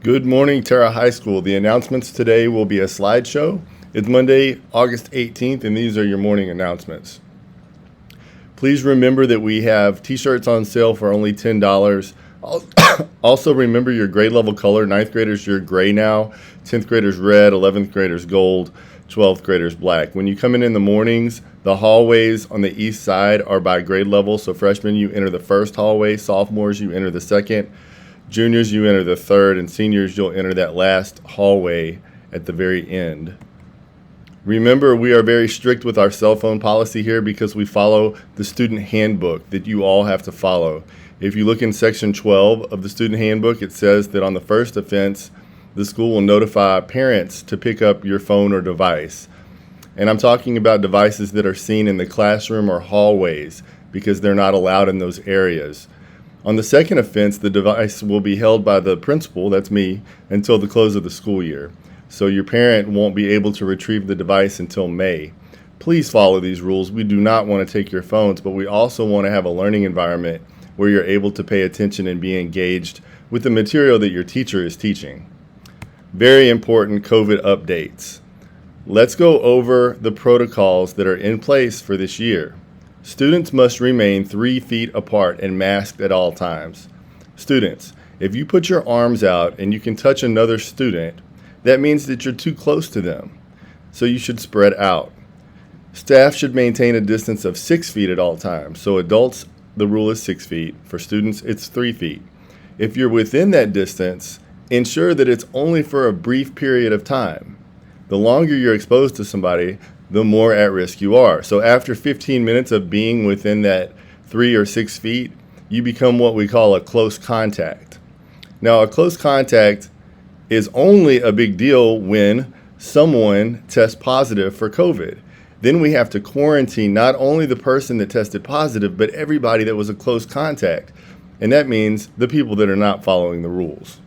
Good morning, Terra High School. The announcements today will be a slideshow. It's Monday, August 18th, and these are your morning announcements. Please remember that we have t-shirts on sale for only $10. Also remember your grade level color. 9th graders, you're gray now. 10th graders, red. 11th graders, gold. 12th graders, black. When you come in the mornings, the hallways on the east side are by grade level. So freshmen, you enter the first hallway. Sophomores, you enter the second. Juniors, you enter the third, and seniors, you'll enter that last hallway at the very end. Remember, we are very strict with our cell phone policy here because we follow the student handbook that you all have to follow. If you look in section 12 of the student handbook, it says that on the first offense, the school will notify parents to pick up your phone or device. And I'm talking about devices that are seen in the classroom or hallways because they're not allowed in those areas. On the second offense, the device will be held by the principal, that's me, until the close of the school year. So your parent won't be able to retrieve the device until May. Please follow these rules. We do not want to take your phones, but we also want to have a learning environment where you're able to pay attention and be engaged with the material that your teacher is teaching. Very important COVID updates. Let's go over the protocols that are in place for this year. Students must remain 3 feet apart and masked at all times. Students, if you put your arms out and you can touch another student, that means that you're too close to them, so you should spread out. Staff should maintain a distance of 6 feet at all times. So adults, the rule is 6 feet. For students, it's 3 feet. If you're within that distance, ensure that it's only for a brief period of time. The longer you're exposed to somebody, the more at risk you are. So after 15 minutes of being within that 3 or 6 feet, you become what we call a close contact. Now, a close contact is only a big deal when someone tests positive for COVID. Then we have to quarantine not only the person that tested positive, but everybody that was a close contact. And that means the people that are not following the rules.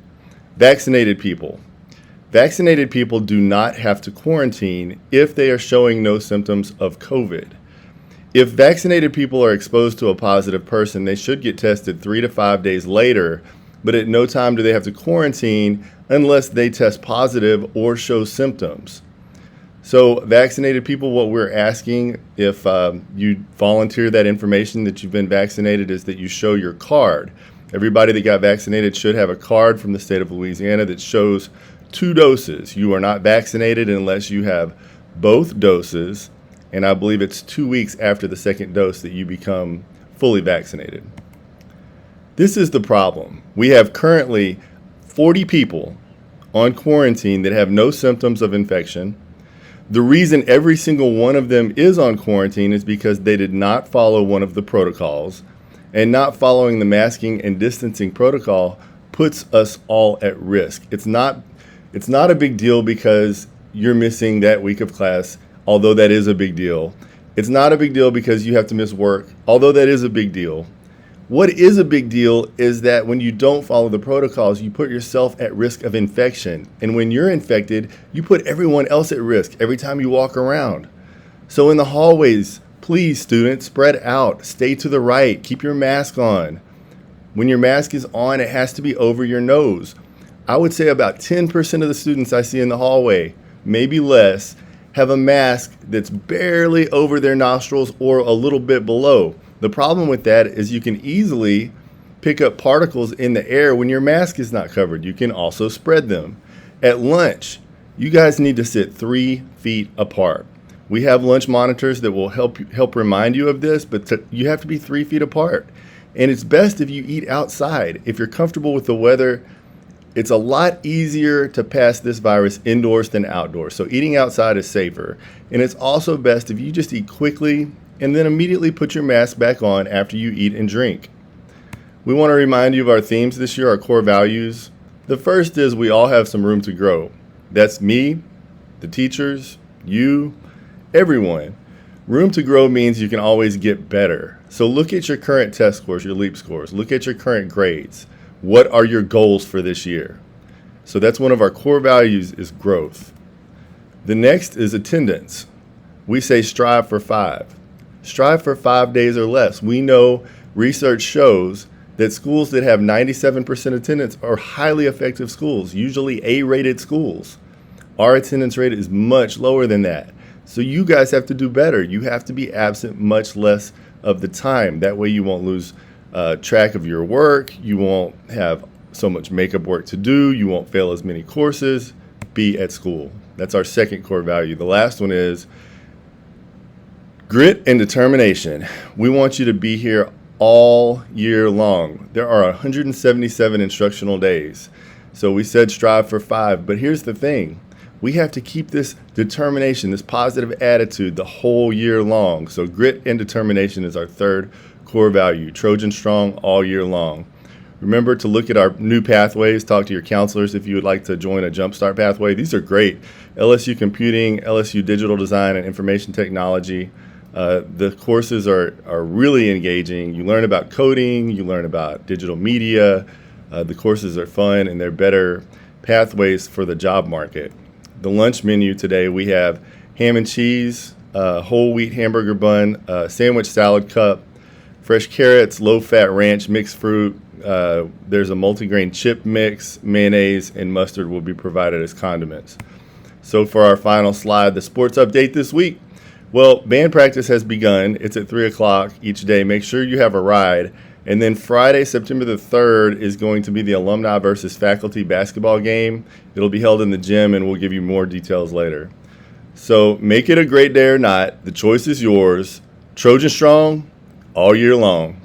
Vaccinated people. Vaccinated people do not have to quarantine if they are showing no symptoms of COVID. If vaccinated people are exposed to a positive person, they should get tested 3 to 5 days later, but at no time do they have to quarantine unless they test positive or show symptoms. So vaccinated people, what we're asking, if you volunteer that information that you've been vaccinated, is that you show your card. Everybody that got vaccinated should have a card from the state of Louisiana that shows 2 doses. You are not vaccinated unless you have both doses, and I believe it's 2 weeks after the second dose that you become fully vaccinated. This is the problem. We have currently 40 people on quarantine that have no symptoms of infection. The reason every single one of them is on quarantine is because they did not follow one of the protocols, and not following the masking and distancing protocol puts us all at risk. It's not a big deal because you're missing that week of class, although that is a big deal. It's not a big deal because you have to miss work, although that is a big deal. What is a big deal is that when you don't follow the protocols, you put yourself at risk of infection. And when you're infected, you put everyone else at risk every time you walk around. So in the hallways, please, students, spread out, stay to the right, keep your mask on. When your mask is on, it has to be over your nose. I would say about 10% of the students I see in the hallway, maybe less, have a mask that's barely over their nostrils or a little bit below. The problem with that is you can easily pick up particles in the air when your mask is not covered. You can also spread them. At lunch, you guys need to sit 3 feet apart. We have lunch monitors that will help remind you of this, but you have to be 3 feet apart. And it's best if you eat outside. If you're comfortable with the weather, it's a lot easier to pass this virus indoors than outdoors. So eating outside is safer. And it's also best if you just eat quickly and then immediately put your mask back on after you eat and drink. We want to remind you of our themes this year, our core values. The first is we all have some room to grow. That's me, the teachers, you, everyone. Room to grow means you can always get better. So look at your current test scores, your LEAP scores. Look at your current grades. What are your goals for this year? So that's one of our core values, is growth. The next is attendance. We say strive for 5. Strive for 5 days or less. We know research shows that schools that have 97% attendance are highly effective schools, usually A-rated schools. Our attendance rate is much lower than that. So you guys have to do better. You have to be absent much less of the time. That way you won't lose track of your work. You won't have so much makeup work to do. You won't fail as many courses. Be at school. That's our second core value. The last one is grit and determination. We want you to be here all year long. There are 177 instructional days. So we said strive for 5, but here's the thing. We have to keep this determination, this positive attitude the whole year long. So grit and determination is our third core value. Trojan Strong all year long. Remember to look at our new pathways. Talk to your counselors if you would like to join a Jumpstart pathway. These are great. LSU Computing, LSU Digital Design and Information Technology. The courses are really engaging. You learn about coding. You learn about digital media. The courses are fun, and they're better pathways for the job market. The lunch menu today, we have ham and cheese, whole wheat hamburger bun, sandwich salad cup, fresh carrots, low-fat ranch, mixed fruit. There's a multigrain chip mix, mayonnaise, and mustard will be provided as condiments. So for our final slide, the sports update this week. Well, band practice has begun. It's at 3 o'clock each day. Make sure you have a ride. And then Friday, September the 3rd, is going to be the alumni versus faculty basketball game. It'll be held in the gym, and we'll give you more details later. So make it a great day or not. The choice is yours. Trojan Strong all year long.